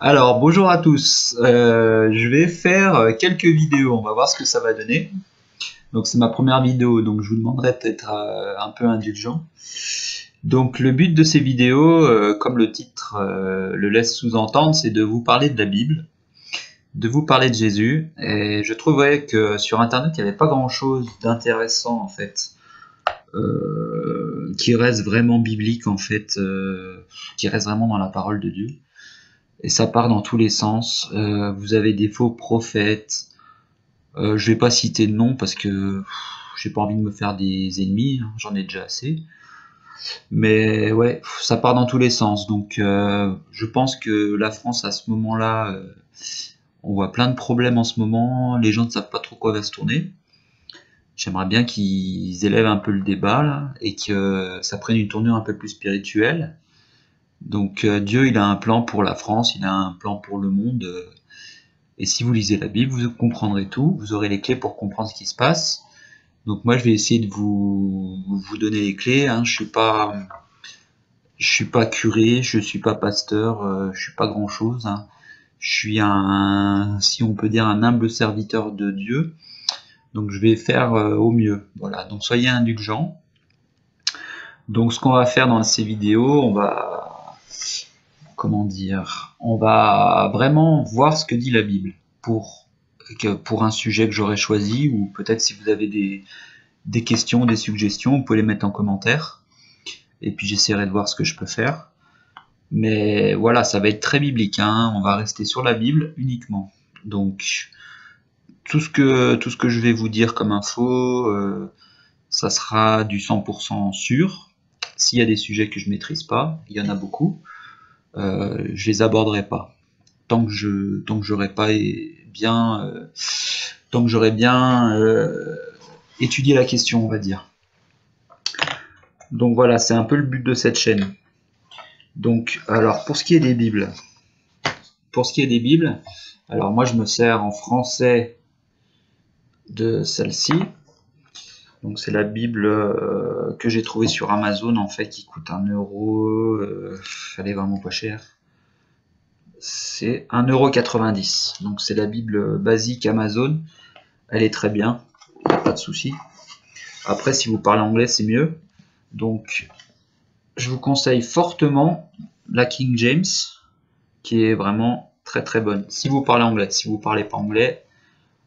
Alors, bonjour à tous. Je vais faire quelques vidéos. On va voir ce que ça va donner. Donc, c'est ma première vidéo, donc je vous demanderai d'être un peu indulgent. Donc, le but de ces vidéos, comme le titre le laisse sous-entendre, c'est de vous parler de la Bible, de vous parler de Jésus. Et je trouvais que sur Internet, il n'y avait pas grand-chose d'intéressant, en fait, qui reste vraiment biblique, en fait, qui reste vraiment dans la parole de Dieu. Et ça part dans tous les sens. Vous avez des faux prophètes. Je vais pas citer de nom parce que j'ai pas envie de me faire des ennemis, hein, j'en ai déjà assez. Mais ouais, ça part dans tous les sens. Donc je pense que la France à ce moment-là, on voit plein de problèmes en ce moment. Les gens ne savent pas trop quoi va se tourner. J'aimerais bien qu'ils élèvent un peu le débat là, et que ça prenne une tournure un peu plus spirituelle. Donc Dieu, il a un plan pour la France, il a un plan pour le monde. Et si vous lisez la Bible, vous comprendrez tout, vous aurez les clés pour comprendre ce qui se passe. Donc moi, je vais essayer de vous donner les clés. Hein. Je suis pas curé, je suis pas pasteur, je suis pas grand chose. Hein. Je suis si on peut dire, un humble serviteur de Dieu. Donc je vais faire au mieux. Voilà. Donc soyez indulgents. Donc ce qu'on va faire dans ces vidéos, on va vraiment voir ce que dit la Bible pour un sujet que j'aurais choisi, ou peut-être si vous avez des questions, des suggestions, vous pouvez les mettre en commentaire, et puis j'essaierai de voir ce que je peux faire. Mais voilà, ça va être très biblique, hein. On va rester sur la Bible uniquement. Donc tout ce que je vais vous dire comme info, ça sera du 100% sûr. S'il y a des sujets que je maîtrise pas, il y en a beaucoup, je les aborderai pas tant que j'aurai pas bien étudié la question, on va dire. Donc voilà, c'est un peu le but de cette chaîne. Donc alors pour ce qui est des Bibles, alors moi je me sers en français de celle-ci. Donc c'est la Bible que j'ai trouvée sur Amazon, en fait, qui coûte 1€. Elle est vraiment pas chère. C'est 1,90€. Donc c'est la Bible basique Amazon. Elle est très bien, pas de souci. Après, si vous parlez anglais, c'est mieux. Donc je vous conseille fortement la King James, qui est vraiment très très bonne. Si vous parlez anglais, si vous parlez pas anglais,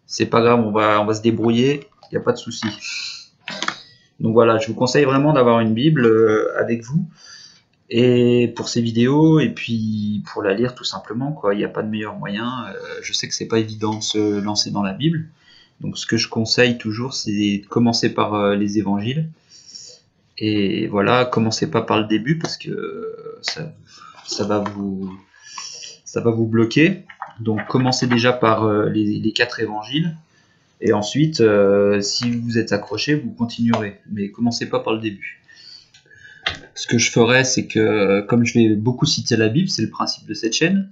c'est pas grave, on va se débrouiller, il n'y a pas de souci. Donc voilà, je vous conseille vraiment d'avoir une Bible avec vous, et pour ces vidéos, et puis pour la lire tout simplement, quoi. Il n'y a pas de meilleur moyen. Je sais que c'est pas évident de se lancer dans la Bible, donc ce que je conseille toujours, c'est de commencer par les évangiles. Et voilà, commencez pas par le début parce que ça va vous bloquer. Donc commencez déjà par les 4 évangiles. Et ensuite, si vous êtes accroché, vous continuerez. Mais commencez pas par le début. Ce que je ferai, c'est que, comme je vais beaucoup citer la Bible, c'est le principe de cette chaîne,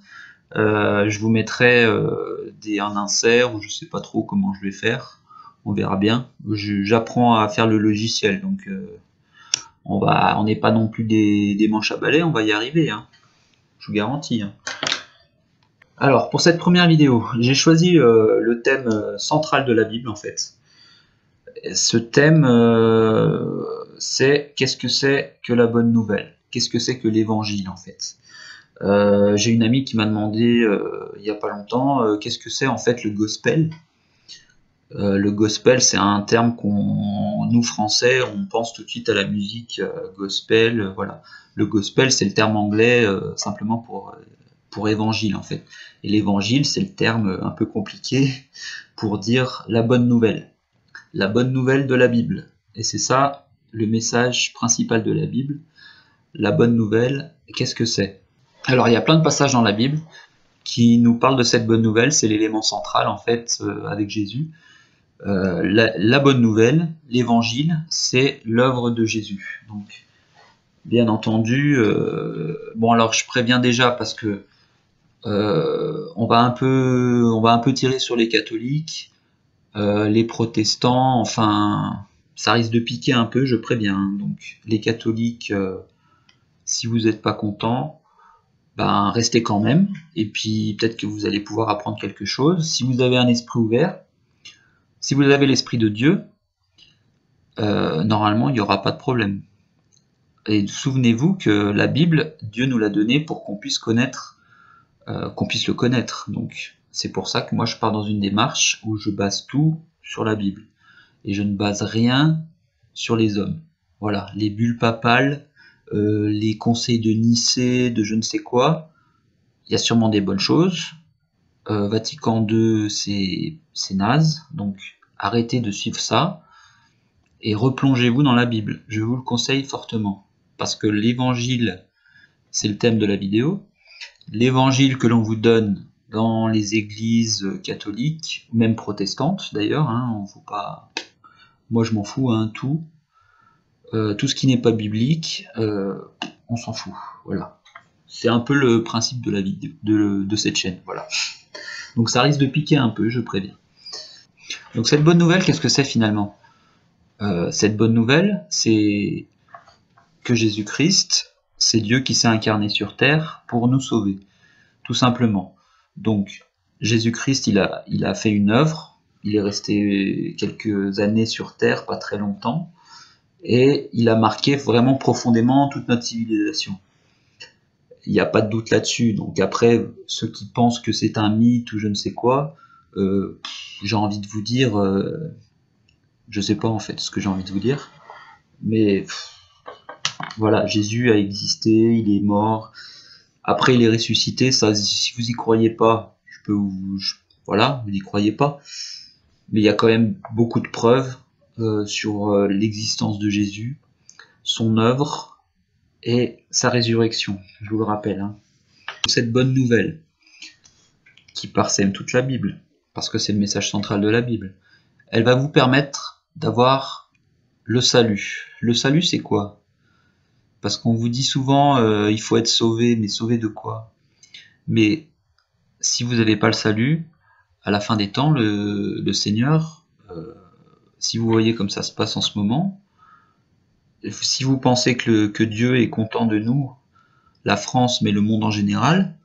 je vous mettrai un insert, ou je sais pas trop comment je vais faire. On verra bien. J'apprends à faire le logiciel, donc on n'est pas non plus des manches à balai, on va y arriver, hein. Je vous garantis. Hein. Alors, pour cette première vidéo, j'ai choisi le thème central de la Bible, en fait. Ce thème, c'est qu'est-ce que c'est que la bonne nouvelle? Qu'est-ce que c'est que l'évangile, en fait? J'ai une amie qui m'a demandé il n'y a pas longtemps qu'est-ce que c'est en fait le gospel. Le gospel, c'est un terme nous français, on pense tout de suite à la musique gospel, voilà. Le gospel, c'est le terme anglais simplement pour évangile, en fait. Et l'évangile, c'est le terme un peu compliqué pour dire la bonne nouvelle de la Bible. Et c'est ça le message principal de la Bible. La bonne nouvelle, qu'est-ce que c'est? Alors il y a plein de passages dans la Bible qui nous parlent de cette bonne nouvelle, c'est l'élément central en fait avec Jésus. La bonne nouvelle, l'évangile, c'est l'œuvre de Jésus. Donc bien entendu, bon alors je préviens déjà parce que on va un peu tirer sur les catholiques, les protestants, enfin ça risque de piquer un peu, je préviens. Donc les catholiques, si vous n'êtes pas contents, ben restez quand même, et puis peut-être que vous allez pouvoir apprendre quelque chose. Si vous avez un esprit ouvert, si vous avez l'esprit de Dieu, normalement il n'y aura pas de problème. Et souvenez-vous que la Bible, Dieu nous l'a donnée pour qu'on puisse connaître, qu'on puisse le connaître. Donc c'est pour ça que moi je pars dans une démarche où je base tout sur la Bible. Et je ne base rien sur les hommes. Voilà, les bulles papales, les conseils de Nicée, de je ne sais quoi, il y a sûrement des bonnes choses. Vatican II, c'est naze, donc arrêtez de suivre ça et replongez-vous dans la Bible. Je vous le conseille fortement, parce que l'évangile, c'est le thème de la vidéo. L'évangile que l'on vous donne dans les églises catholiques, même protestantes d'ailleurs, on faut pas... Moi je m'en fous, tout. Tout ce qui n'est pas biblique, on s'en fout. Voilà. C'est un peu le principe de la vidéo, de cette chaîne. Voilà. Donc ça risque de piquer un peu, je préviens. Donc cette bonne nouvelle, qu'est-ce que c'est finalement? Cette bonne nouvelle, c'est que Jésus-Christ, c'est Dieu qui s'est incarné sur terre pour nous sauver, tout simplement. Donc Jésus-Christ, il a fait une œuvre, il est resté quelques années sur terre, pas très longtemps, et il a marqué vraiment profondément toute notre civilisation. Il n'y a pas de doute là-dessus. Donc après, ceux qui pensent que c'est un mythe ou je ne sais quoi, j'ai envie de vous dire, je sais pas en fait ce que j'ai envie de vous dire, mais voilà, Jésus a existé, il est mort, après il est ressuscité, ça, si vous y croyez pas, voilà, vous n'y croyez pas, mais il y a quand même beaucoup de preuves sur l'existence de Jésus, son œuvre, et sa résurrection, je vous le rappelle. Cette bonne nouvelle qui parsème toute la Bible, parce que c'est le message central de la Bible, elle va vous permettre d'avoir le salut. Le salut, c'est quoi? Parce qu'on vous dit souvent, il faut être sauvé, mais sauvé de quoi? Mais si vous n'avez pas le salut, à la fin des temps, le Seigneur, si vous voyez comme ça se passe en ce moment, si vous pensez que Dieu est content de nous, la France, mais le monde en général,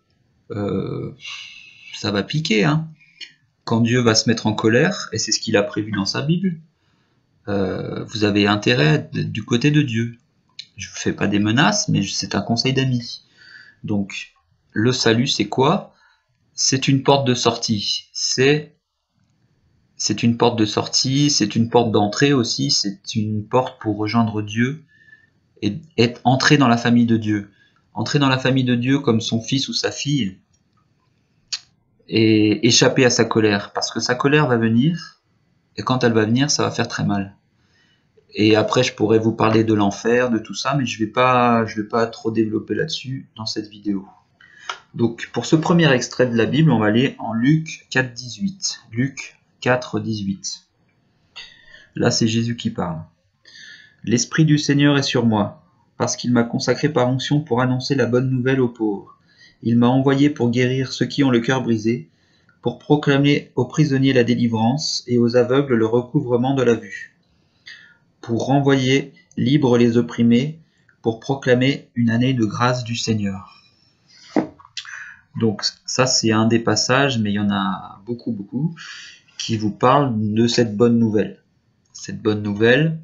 ça va piquer. Quand Dieu va se mettre en colère, et c'est ce qu'il a prévu dans sa Bible, vous avez intérêt d'être du côté de Dieu. Je ne fais pas des menaces, mais c'est un conseil d'amis. Donc, le salut, c'est quoi? C'est une porte de sortie. C'est une porte de sortie, c'est une porte d'entrée aussi, c'est une porte pour rejoindre Dieu et entrer dans la famille de Dieu. Entrer dans la famille de Dieu comme son fils ou sa fille et échapper à sa colère. Parce que sa colère va venir, et quand elle va venir, ça va faire très mal. Et après, je pourrais vous parler de l'enfer, de tout ça, mais je vais pas trop développer là-dessus dans cette vidéo. Donc, pour ce premier extrait de la Bible, on va aller en Luc 4,18. Luc 4,18. Là, c'est Jésus qui parle. « L'Esprit du Seigneur est sur moi, parce qu'il m'a consacré par onction pour annoncer la bonne nouvelle aux pauvres. Il m'a envoyé pour guérir ceux qui ont le cœur brisé, pour proclamer aux prisonniers la délivrance et aux aveugles le recouvrement de la vue, pour renvoyer libres les opprimés, pour proclamer une année de grâce du Seigneur. » Donc ça, c'est un des passages, mais il y en a beaucoup, qui vous parlent de cette bonne nouvelle. Cette bonne nouvelle,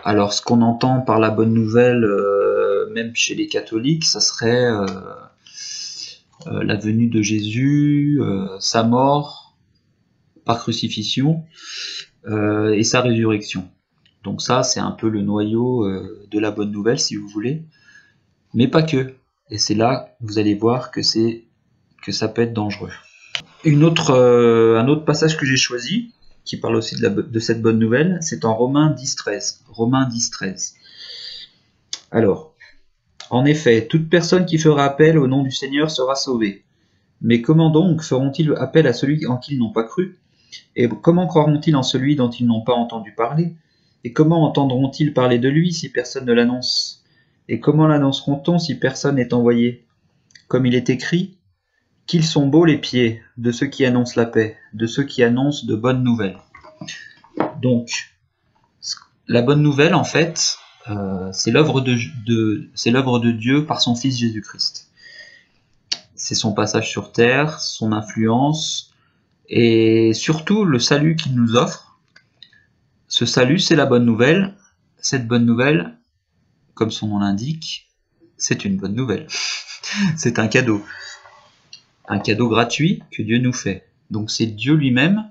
alors ce qu'on entend par la bonne nouvelle, même chez les catholiques, ça serait la venue de Jésus, sa mort par crucifixion et sa résurrection. Donc ça, c'est un peu le noyau de la bonne nouvelle, si vous voulez, mais pas que. Et c'est là que vous allez voir que ça peut être dangereux. Un autre passage que j'ai choisi, qui parle aussi de cette bonne nouvelle, c'est en Romains 10,13. Romains 10,13. Alors, en effet, toute personne qui fera appel au nom du Seigneur sera sauvée. Mais comment donc feront-ils appel à celui en qui ils n'ont pas cru? Et comment croiront-ils en celui dont ils n'ont pas entendu parler? Et comment entendront-ils parler de lui si personne ne l'annonce? Et comment l'annonceront-on si personne n'est envoyé? Comme il est écrit, qu'ils sont beaux les pieds de ceux qui annoncent la paix, de ceux qui annoncent de bonnes nouvelles. Donc, la bonne nouvelle, en fait, c'est l'œuvre de Dieu par son Fils Jésus-Christ. c'est son passage sur terre, son influence, et surtout le salut qu'il nous offre. Ce salut, c'est la bonne nouvelle. Cette bonne nouvelle, comme son nom l'indique, c'est une bonne nouvelle. C'est un cadeau gratuit que Dieu nous fait. Donc c'est Dieu lui-même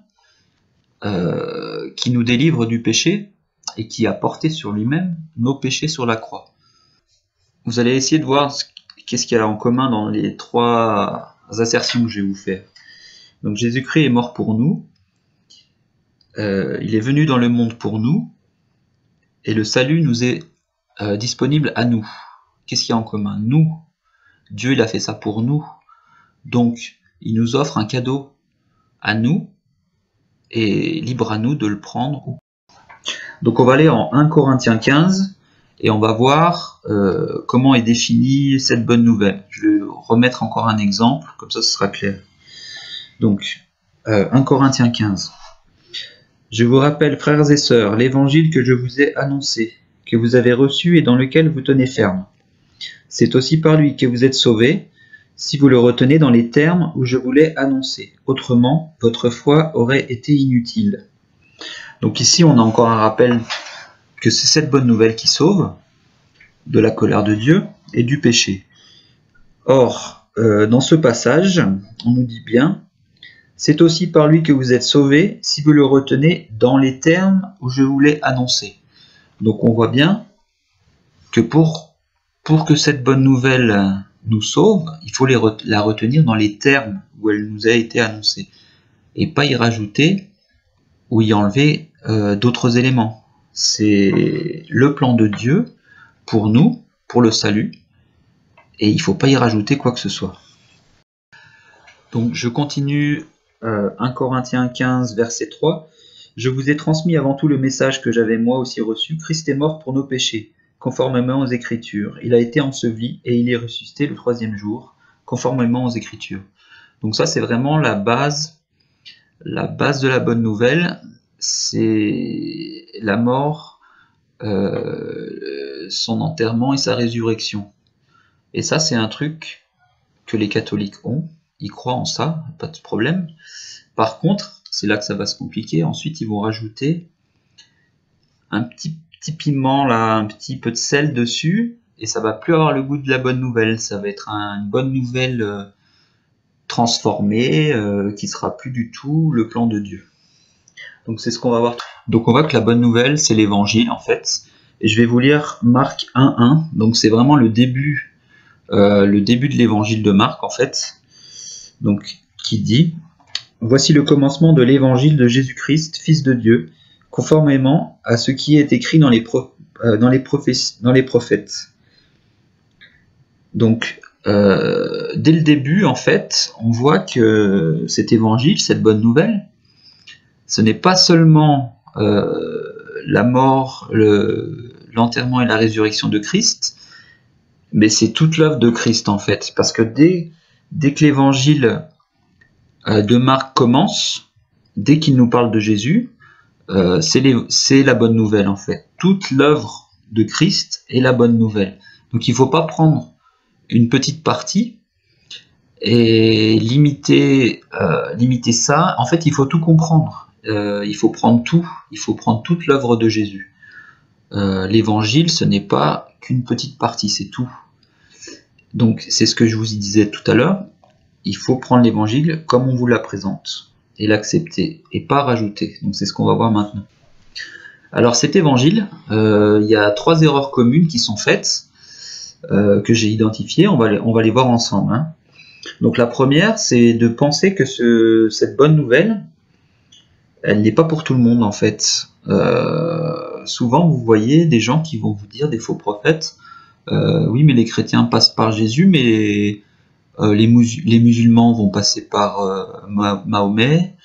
qui nous délivre du péché et qui a porté sur lui-même nos péchés sur la croix. Vous allez essayer de voir qu'est-ce qu'il y a en commun dans les trois assertions que je vais vous faire. Donc Jésus-Christ est mort pour nous, il est venu dans le monde pour nous, et le salut nous est disponible à nous. Qu'est-ce qu'il y a en commun? Nous. Dieu, il a fait ça pour nous. Donc, il nous offre un cadeau à nous, et libre à nous de le prendre. Donc on va aller en 1 Corinthiens 15, et on va voir comment est définie cette bonne nouvelle. Je vais remettre encore un exemple, comme ça ce sera clair. Donc, 1 Corinthiens 15. Je vous rappelle, frères et sœurs, l'évangile que je vous ai annoncé, que vous avez reçu et dans lequel vous tenez ferme. C'est aussi par lui que vous êtes sauvés, si vous le retenez dans les termes où je vous l'ai annoncé. Autrement, votre foi aurait été inutile. Donc ici, on a encore un rappel que c'est cette bonne nouvelle qui sauve de la colère de Dieu et du péché. Or, dans ce passage, on nous dit bien, c'est aussi par lui que vous êtes sauvés, si vous le retenez dans les termes où je vous l'ai annoncé. Donc on voit bien que pour que cette bonne nouvelle nous sauve, il faut la retenir dans les termes où elle nous a été annoncée, et pas y rajouter ou y enlever d'autres éléments. C'est le plan de Dieu pour nous, pour le salut, et il ne faut pas y rajouter quoi que ce soit. Donc je continue 1 Corinthiens 15, verset 3. Je vous ai transmis avant tout le message que j'avais moi aussi reçu. Christ est mort pour nos péchés, conformément aux Écritures. Il a été enseveli et il est ressuscité le 3e jour, conformément aux Écritures. Donc ça, c'est vraiment la base de la bonne nouvelle. C'est la mort, son enterrement et sa résurrection. Et ça, c'est un truc que les catholiques ont. Ils croient en ça, pas de problème. Par contre, c'est là que ça va se compliquer. Ensuite, ils vont rajouter un petit piment, là, un petit peu de sel dessus, et ça va plus avoir le goût de la bonne nouvelle. Ça va être une bonne nouvelle transformée, qui sera plus du tout le plan de Dieu. Donc c'est ce qu'on va voir. Donc on voit que la bonne nouvelle, c'est l'évangile en fait. Et je vais vous lire Marc 1.1. Donc c'est vraiment le début de l'évangile de Marc en fait. Donc qui dit: Voici le commencement de l'évangile de Jésus-Christ, Fils de Dieu, conformément à ce qui est écrit dans les prophètes. Donc, dès le début, en fait, on voit que cet évangile, cette bonne nouvelle, ce n'est pas seulement la mort, l'enterrement et la résurrection de Christ, mais c'est toute l'œuvre de Christ, en fait. Parce que dès que l'évangile de Marc commence, dès qu'il nous parle de Jésus, c'est la bonne nouvelle en fait. Toute l'œuvre de Christ est la bonne nouvelle. Donc il ne faut pas prendre une petite partie et limiter ça. En fait, il faut tout comprendre. Il faut prendre tout. Il faut prendre toute l'œuvre de Jésus. L'évangile, ce n'est pas qu'une petite partie, c'est tout. Donc c'est ce que je vous disais tout à l'heure. Il faut prendre l'évangile comme on vous la présente et l'accepter et pas rajouter. Donc c'est ce qu'on va voir maintenant. Alors cet évangile, il y a 3 erreurs communes qui sont faites, que j'ai identifiées. On va les voir ensemble. Hein. Donc la première, c'est de penser que cette bonne nouvelle, elle n'est pas pour tout le monde en fait. Souvent vous voyez des gens qui vont vous dire, des faux prophètes, oui mais les chrétiens passent par Jésus, mais les musulmans vont passer par Mahomet,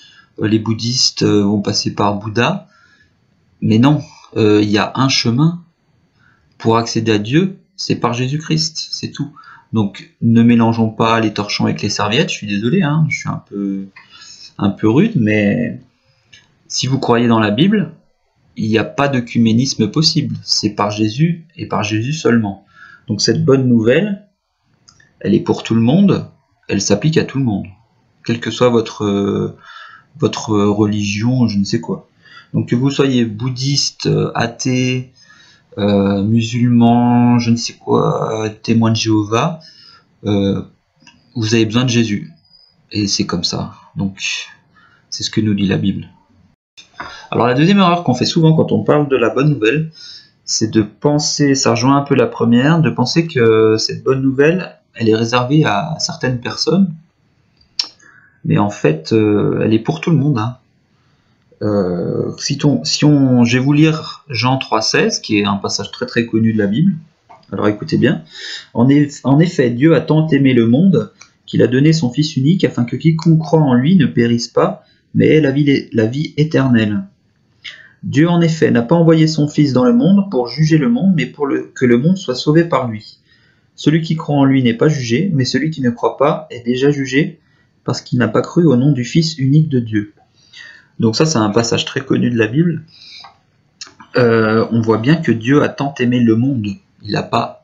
les bouddhistes vont passer par Bouddha, mais non, il y a un chemin pour accéder à Dieu, c'est par Jésus-Christ, c'est tout. Donc ne mélangeons pas les torchons avec les serviettes, je suis désolé, hein, je suis un peu rude, mais si vous croyez dans la Bible, il n'y a pas d'œcuménisme possible, c'est par Jésus et par Jésus seulement. Donc cette bonne nouvelle, elle est pour tout le monde, elle s'applique à tout le monde, quelle que soit votre religion, je ne sais quoi. Donc que vous soyez bouddhiste, athée, musulman, je ne sais quoi, témoin de Jéhovah, vous avez besoin de Jésus. Et c'est comme ça. Donc c'est ce que nous dit la Bible. Alors la deuxième erreur qu'on fait souvent quand on parle de la bonne nouvelle, c'est de penser, ça rejoint un peu la première, de penser que cette bonne nouvelle, elle est réservée à certaines personnes. Mais en fait, elle est pour tout le monde. Hein. Je vais vous lire Jean 3,16, qui est un passage très très connu de la Bible. Alors écoutez bien. En effet, Dieu a tant aimé le monde qu'il a donné son Fils unique afin que quiconque croit en lui ne périsse pas, mais ait la vie éternelle. Dieu en effet n'a pas envoyé son Fils dans le monde pour juger le monde, mais pour que le monde soit sauvé par lui. Celui qui croit en lui n'est pas jugé, mais celui qui ne croit pas est déjà jugé, parce qu'il n'a pas cru au nom du Fils unique de Dieu. Donc ça, c'est un passage très connu de la Bible. On voit bien que Dieu a tant aimé le monde. Il n'a pas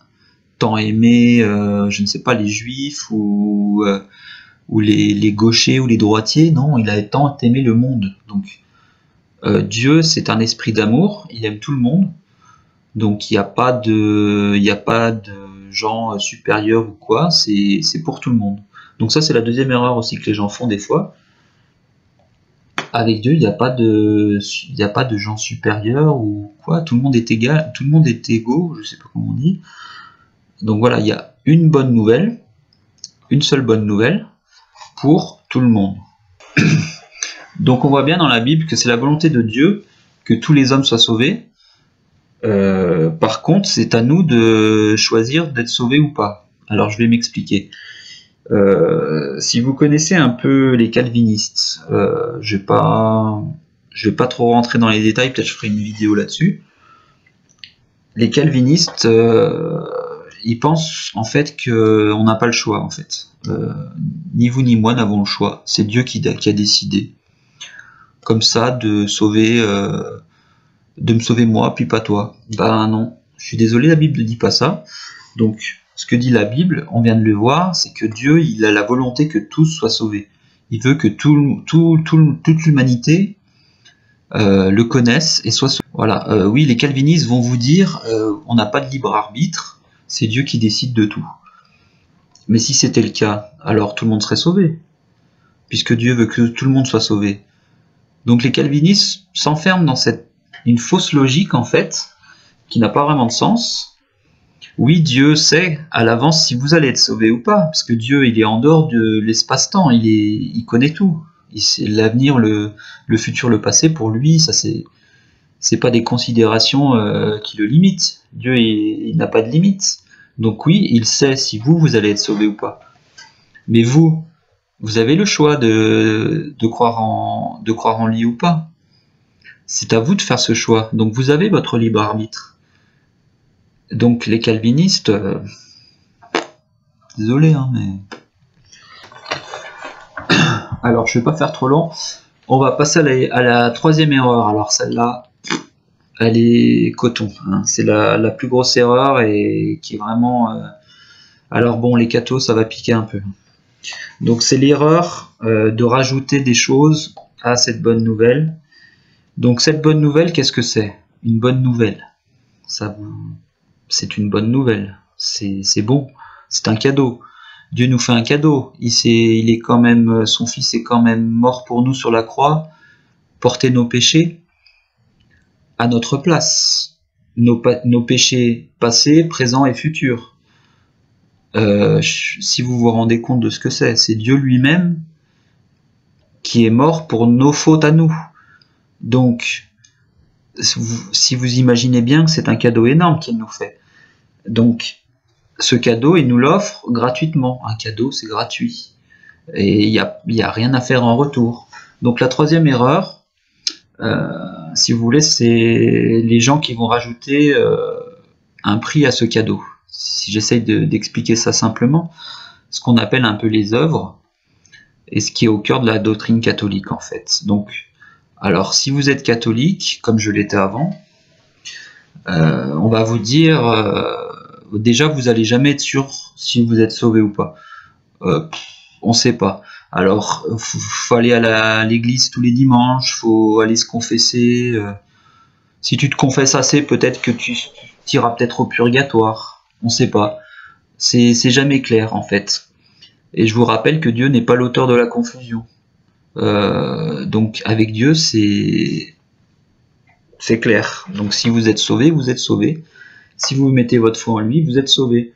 tant aimé, je ne sais pas, les Juifs ou les gauchers ou les droitiers. Non, il a tant aimé le monde. Donc Dieu, c'est un esprit d'amour. Il aime tout le monde. Donc il n'y a pas de gens supérieurs ou quoi. C'est pour tout le monde. Donc ça, c'est la deuxième erreur aussi que les gens font des fois. Avec Dieu, il n'y a pas de gens supérieurs ou quoi. Tout le monde est égal, tout le monde est égaux, je sais pas comment on dit. Donc voilà, il y a une bonne nouvelle, une seule bonne nouvelle pour tout le monde. Donc on voit bien dans la Bible que c'est la volonté de Dieu que tous les hommes soient sauvés. Par contre, c'est à nous de choisir d'être sauvés ou pas. Alors je vais m'expliquer. Si vous connaissez un peu les calvinistes, je vais pas trop rentrer dans les détails, peut-être je ferai une vidéo là-dessus. Les calvinistes, ils pensent en fait qu'on n'a pas le choix en fait. Ni vous ni moi n'avons le choix. C'est Dieu qui a décidé, comme ça, de me sauver moi, puis pas toi. Ben non, je suis désolé, la Bible ne dit pas ça. Donc ce que dit la Bible, on vient de le voir, c'est que Dieu, il a la volonté que tous soient sauvés. Il veut que toute l'humanité le connaisse et soit sauvé. Voilà. Oui, les calvinistes vont vous dire, on n'a pas de libre arbitre, c'est Dieu qui décide de tout. Mais si c'était le cas, alors tout le monde serait sauvé, puisque Dieu veut que tout le monde soit sauvé. Donc les calvinistes s'enferment dans une fausse logique en fait, qui n'a pas vraiment de sens. Oui, Dieu sait à l'avance si vous allez être sauvé ou pas, parce que Dieu, il est en dehors de l'espace-temps, il connaît tout. Il sait l'avenir, le futur, le passé, pour lui, ça c'est pas des considérations qui le limitent. Dieu, il n'a pas de limite. Donc oui, il sait si vous allez être sauvé ou pas. Mais vous avez le choix de croire en lui ou pas. C'est à vous de faire ce choix. Donc vous avez votre libre arbitre. Donc les calvinistes, désolé, hein, mais... Alors je vais pas faire trop long, on va passer à la troisième erreur. Alors celle-là, elle est coton, hein. C'est la plus grosse erreur et qui est vraiment... Alors bon, les cathos, ça va piquer un peu. Donc c'est l'erreur de rajouter des choses à cette bonne nouvelle. Donc cette bonne nouvelle, qu'est-ce que c'est? Une bonne nouvelle. C'est une bonne nouvelle, c'est bon, c'est un cadeau. Dieu nous fait un cadeau. Il est quand même, son Fils est quand même mort pour nous sur la croix, porter nos péchés à notre place, nos péchés passés, présents et futurs. Si vous vous rendez compte de ce que c'est Dieu lui-même qui est mort pour nos fautes à nous. Donc si vous imaginez bien que c'est un cadeau énorme qu'il nous fait. Donc, ce cadeau, il nous l'offre gratuitement. Un cadeau, c'est gratuit. Et il n'y a rien à faire en retour. Donc, la troisième erreur, si vous voulez, c'est les gens qui vont rajouter un prix à ce cadeau. Si j'essaye d'expliquer ça simplement, ce qu'on appelle un peu les œuvres, et ce qui est au cœur de la doctrine catholique, en fait. Donc, alors, si vous êtes catholique, comme je l'étais avant, on va vous dire, déjà, vous n'allez jamais être sûr si vous êtes sauvé ou pas. On ne sait pas. Alors, faut aller à l'église tous les dimanches, faut aller se confesser. Si tu te confesses assez, peut-être que tu iras peut-être au purgatoire. On ne sait pas. C'est jamais clair en fait. Et je vous rappelle que Dieu n'est pas l'auteur de la confusion. Donc avec Dieu, c'est clair. Donc si vous êtes sauvé, vous êtes sauvé. Si vous mettez votre foi en lui, vous êtes sauvé.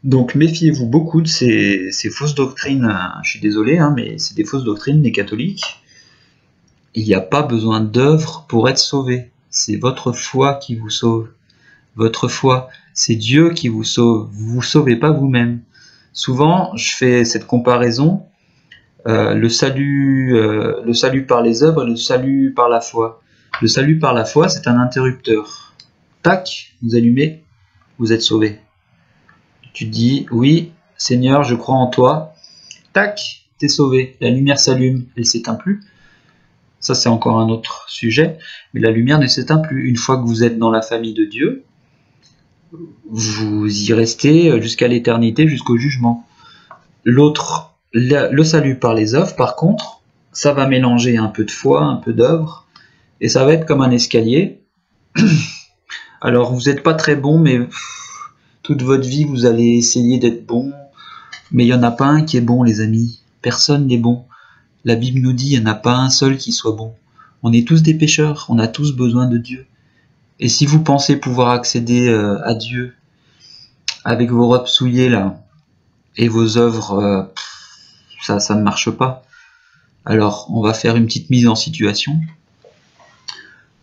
Donc méfiez-vous beaucoup de ces fausses doctrines. Je suis désolé, hein, mais c'est des fausses doctrines des catholiques. Il n'y a pas besoin d'œuvres pour être sauvé. C'est votre foi qui vous sauve. Votre foi, c'est Dieu qui vous sauve. Vous vous sauvez pas vous-même. Souvent, je fais cette comparaison. Le salut par les œuvres et le salut par la foi. Le salut par la foi, c'est un interrupteur. Tac, vous allumez, vous êtes sauvé. Tu dis, oui, Seigneur, je crois en toi. Tac, t'es sauvé. La lumière s'allume, elle s'éteint plus. Ça, c'est encore un autre sujet. Mais la lumière ne s'éteint plus. Une fois que vous êtes dans la famille de Dieu, vous y restez jusqu'à l'éternité, jusqu'au jugement. L'autre, le salut par les œuvres, par contre, ça va mélanger un peu de foi, un peu d'œuvre, et ça va être comme un escalier. Alors, vous n'êtes pas très bon, mais toute votre vie, vous allez essayer d'être bon, mais il n'y en a pas un qui est bon, les amis. Personne n'est bon. La Bible nous dit, il n'y en a pas un seul qui soit bon. On est tous des pécheurs, on a tous besoin de Dieu. Et si vous pensez pouvoir accéder à Dieu avec vos robes souillées là et vos œuvres, ça ne marche pas. Alors, on va faire une petite mise en situation.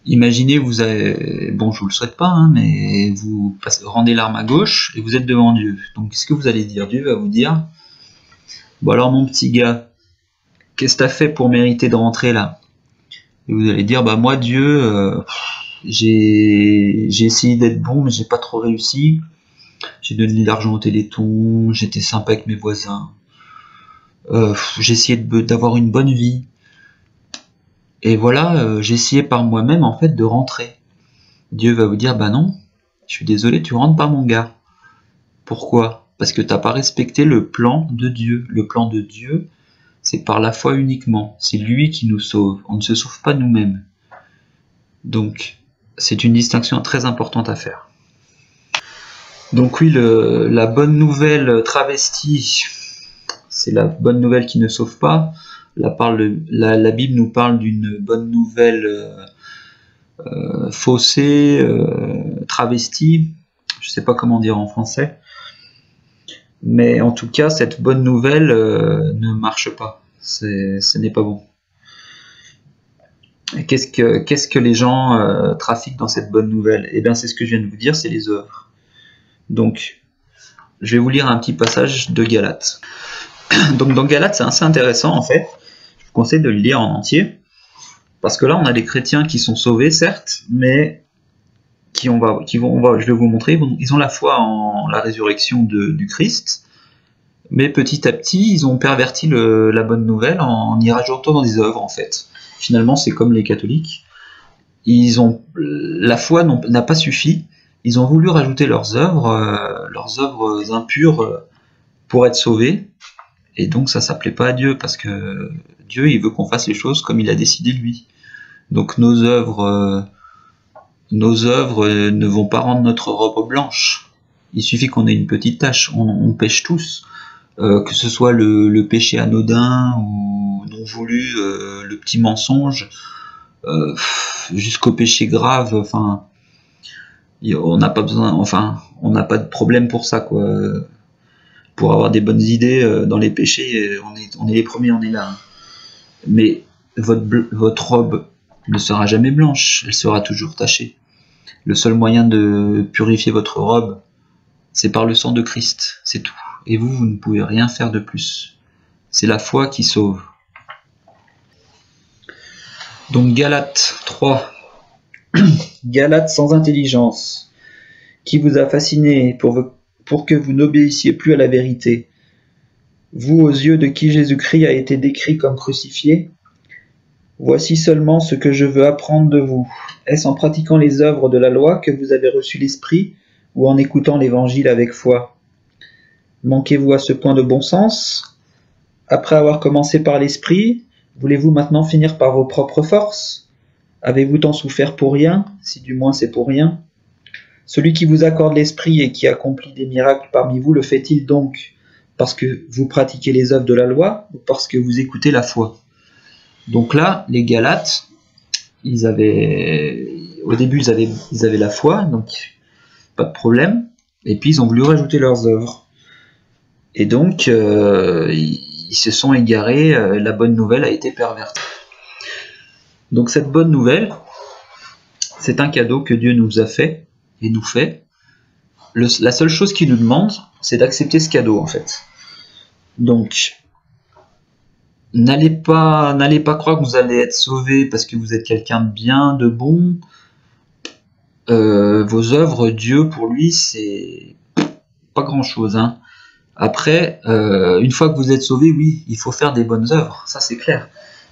Imaginez, vous avez, bon, je vous le souhaite pas, hein, mais vous rendez l'arme à gauche et vous êtes devant Dieu. Donc, qu'est-ce que vous allez dire? Dieu va vous dire, bon alors mon petit gars, qu'est-ce que tu as fait pour mériter de rentrer là? Et vous allez dire, bah moi Dieu, j'ai essayé d'être bon, mais j'ai pas trop réussi. J'ai donné de l'argent au Téléthon, j'étais sympa avec mes voisins. J'ai essayé d'avoir une bonne vie. Et voilà, j'ai essayé par moi-même en fait de rentrer. Dieu va vous dire, bah non, je suis désolé, tu rentres pas mon gars. Pourquoi? Parce que t'as pas respecté le plan de Dieu. Le plan de Dieu, c'est par la foi uniquement. C'est lui qui nous sauve. On ne se sauve pas nous-mêmes. Donc, c'est une distinction très importante à faire. Donc oui, la bonne nouvelle travestie, c'est la bonne nouvelle qui ne sauve pas. La Bible nous parle d'une bonne nouvelle faussée, travestie. Je ne sais pas comment dire en français. Mais en tout cas, cette bonne nouvelle ne marche pas. Ce n'est pas bon. Qu'est-ce que les gens trafiquent dans cette bonne nouvelle? Eh bien, c'est ce que je viens de vous dire, c'est les œuvres. Donc, je vais vous lire un petit passage de Galates. Donc, dans Galates, c'est assez intéressant, en fait. Je vous conseille de le lire en entier. Parce que là, on a des chrétiens qui sont sauvés, certes, mais je vais vous montrer, ils ont la foi en la résurrection du Christ, mais petit à petit, ils ont perverti la bonne nouvelle en y rajoutant dans des œuvres, en fait. Finalement, c'est comme les catholiques. La foi n'a pas suffi. Ils ont voulu rajouter leurs œuvres impures pour être sauvés. Et donc, ça s'appelait pas à Dieu, parce que Dieu, il veut qu'on fasse les choses comme il a décidé lui. Donc, nos œuvres ne vont pas rendre notre robe blanche. Il suffit qu'on ait une petite tache. On pêche tous. Que ce soit le péché anodin ou non voulu, le petit mensonge, jusqu'au péché grave, enfin, on n'a pas besoin, enfin, on n'a pas de problème pour ça, quoi. Pour avoir des bonnes idées dans les péchés, on est les premiers, on est là. Mais votre robe ne sera jamais blanche, elle sera toujours tachée. Le seul moyen de purifier votre robe, c'est par le sang de Christ, c'est tout. Et vous ne pouvez rien faire de plus. C'est la foi qui sauve. Donc Galates 3. Galates sans intelligence, qui vous a fasciné pour que vous n'obéissiez plus à la vérité. Vous, aux yeux de qui Jésus-Christ a été décrit comme crucifié, voici seulement ce que je veux apprendre de vous. Est-ce en pratiquant les œuvres de la loi que vous avez reçu l'Esprit, ou en écoutant l'Évangile avec foi? Manquez-vous à ce point de bon sens? Après avoir commencé par l'esprit, voulez-vous maintenant finir par vos propres forces? Avez-vous tant souffert pour rien, si du moins c'est pour rien? Celui qui vous accorde l'esprit et qui accomplit des miracles parmi vous, le fait-il donc parce que vous pratiquez les œuvres de la loi ou parce que vous écoutez la foi? Donc là, les Galates, au début, ils avaient la foi, donc pas de problème. Et puis, ils ont voulu rajouter leurs œuvres. Et donc, ils se sont égarés, la bonne nouvelle a été pervertie. Donc cette bonne nouvelle, c'est un cadeau que Dieu nous a fait et nous fait. La seule chose qu'il nous demande, c'est d'accepter ce cadeau en fait. Donc, n'allez pas croire que vous allez être sauvé parce que vous êtes quelqu'un de bien, de bon. Vos œuvres, Dieu pour lui, c'est pas grand chose, hein. Après, une fois que vous êtes sauvé, oui, il faut faire des bonnes œuvres, ça c'est clair.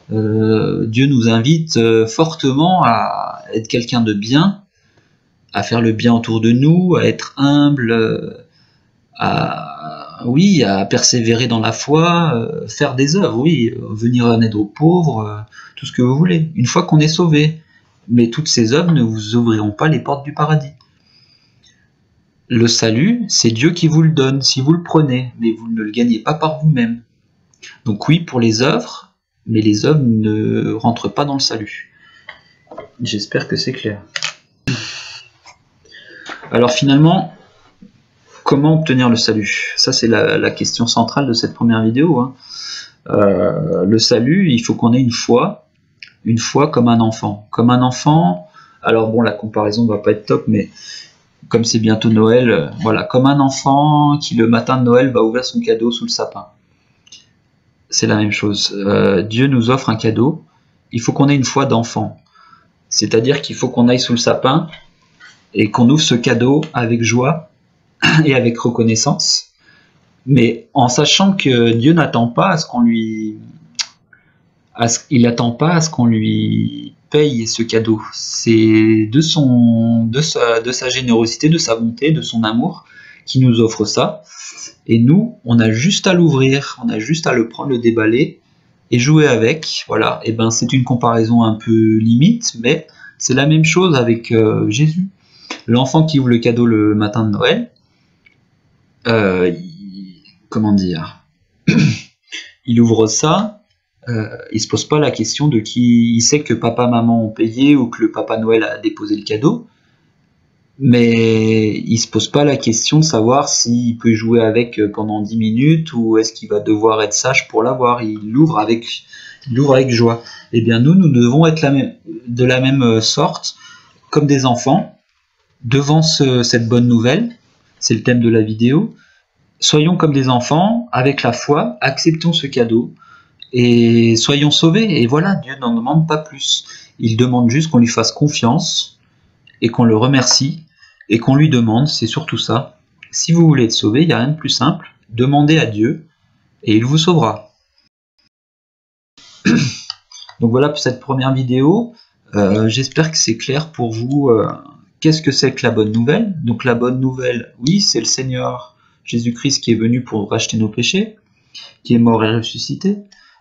Dieu nous invite fortement à être quelqu'un de bien, à faire le bien autour de nous, à être humble, à persévérer dans la foi, faire des œuvres, oui, venir en aide aux pauvres, tout ce que vous voulez. Une fois qu'on est sauvé, mais toutes ces œuvres ne vous ouvriront pas les portes du paradis. Le salut, c'est Dieu qui vous le donne, si vous le prenez, mais vous ne le gagnez pas par vous-même. Donc oui, pour les œuvres, mais les œuvres ne rentrent pas dans le salut. J'espère que c'est clair. Alors finalement, comment obtenir le salut? Ça c'est la question centrale de cette première vidéo, hein. Le salut, il faut qu'on ait une foi comme un enfant. Comme un enfant, alors bon, la comparaison ne va pas être top, mais comme c'est bientôt Noël, voilà, comme un enfant qui le matin de Noël va ouvrir son cadeau sous le sapin. C'est la même chose. Dieu nous offre un cadeau, il faut qu'on ait une foi d'enfant. C'est-à-dire qu'il faut qu'on aille sous le sapin et qu'on ouvre ce cadeau avec joie et avec reconnaissance, mais en sachant que Dieu n'attend pas à ce qu'on lui... il n'attend pas à ce qu'on lui paye ce cadeau. C'est de sa générosité, de sa bonté, de son amour qui nous offre ça. Et nous, on a juste à l'ouvrir, on a juste à le prendre, le déballer et jouer avec. Voilà. Et ben, c'est une comparaison un peu limite, mais c'est la même chose avec Jésus. L'enfant qui ouvre le cadeau le matin de Noël, comment dire, il ouvre ça, il se pose pas la question de qui, il sait que papa, maman ont payé ou que le Papa Noël a déposé le cadeau, mais il se pose pas la question de savoir s'il peut jouer avec pendant 10 minutes ou est-ce qu'il va devoir être sage pour l'avoir. Il l'ouvre avec joie. Eh bien nous devons être de la même sorte, comme des enfants, devant cette bonne nouvelle. C'est le thème de la vidéo. Soyons comme des enfants, avec la foi, acceptons ce cadeau et soyons sauvés. Et voilà, Dieu n'en demande pas plus. Il demande juste qu'on lui fasse confiance et qu'on le remercie et qu'on lui demande, c'est surtout ça. Si vous voulez être sauvé, il n'y a rien de plus simple. Demandez à Dieu et il vous sauvera. Donc voilà pour cette première vidéo. J'espère que c'est clair pour vous. Qu'est-ce que c'est que la bonne nouvelle? Donc la bonne nouvelle, oui, c'est le Seigneur Jésus-Christ qui est venu pour racheter nos péchés, qui est mort et ressuscité,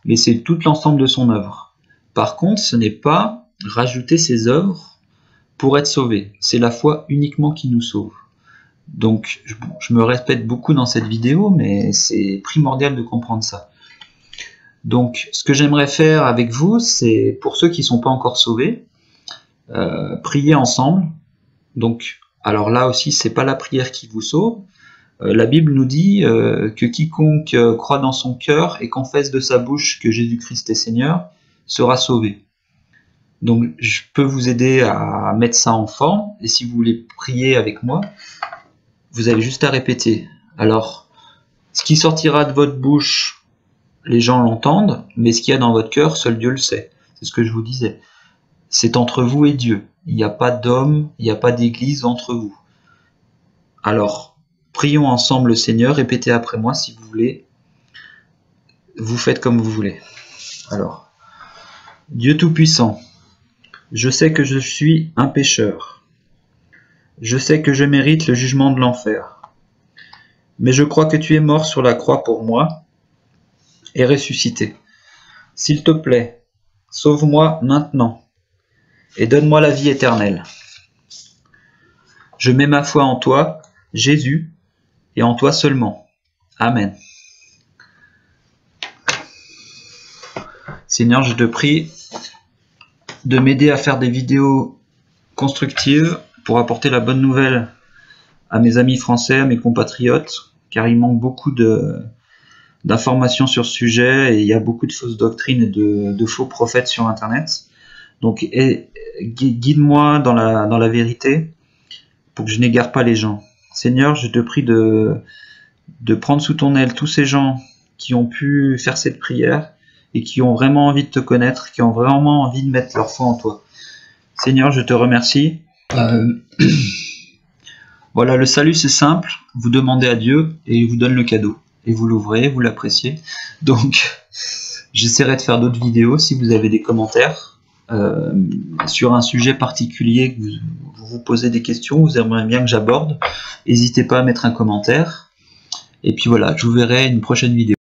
mais c'est tout l'ensemble de son œuvre. Par contre, ce n'est pas rajouter ses œuvres pour être sauvé. C'est la foi uniquement qui nous sauve. Donc, je me répète beaucoup dans cette vidéo, mais c'est primordial de comprendre ça. Donc, ce que j'aimerais faire avec vous, c'est pour ceux qui ne sont pas encore sauvés, prier ensemble. Donc, alors là aussi, c'est pas la prière qui vous sauve. La Bible nous dit que quiconque croit dans son cœur et confesse de sa bouche que Jésus-Christ est Seigneur sera sauvé. Donc je peux vous aider à mettre ça en forme, et si vous voulez prier avec moi, vous avez juste à répéter. Alors, ce qui sortira de votre bouche, les gens l'entendent, mais ce qu'il y a dans votre cœur, seul Dieu le sait. C'est ce que je vous disais. C'est entre vous et Dieu. Il n'y a pas d'homme, il n'y a pas d'église entre vous. Alors, prions ensemble le Seigneur, répétez après moi si vous voulez. Vous faites comme vous voulez. Alors, Dieu Tout-Puissant, je sais que je suis un pécheur. Je sais que je mérite le jugement de l'enfer. Mais je crois que tu es mort sur la croix pour moi, et ressuscité. S'il te plaît, sauve-moi maintenant et donne-moi la vie éternelle. Je mets ma foi en toi, Jésus, et en toi seulement. Amen. Seigneur, je te prie de m'aider à faire des vidéos constructives pour apporter la bonne nouvelle à mes amis français, à mes compatriotes, car il manque beaucoup d'informations sur ce sujet et il y a beaucoup de fausses doctrines et de faux prophètes sur Internet. Donc guide-moi dans la vérité pour que je n'égare pas les gens. Seigneur, je te prie de prendre sous ton aile tous ces gens qui ont pu faire cette prière et qui ont vraiment envie de te connaître, qui ont vraiment envie de mettre leur foi en toi. Seigneur, je te remercie. Voilà, le salut c'est simple, vous demandez à Dieu et il vous donne le cadeau. Et vous l'ouvrez, vous l'appréciez. Donc, j'essaierai de faire d'autres vidéos si vous avez des commentaires sur un sujet particulier, que vous vous posez des questions, vous aimeriez bien que j'aborde. N'hésitez pas à mettre un commentaire. Et puis voilà, je vous verrai à une prochaine vidéo.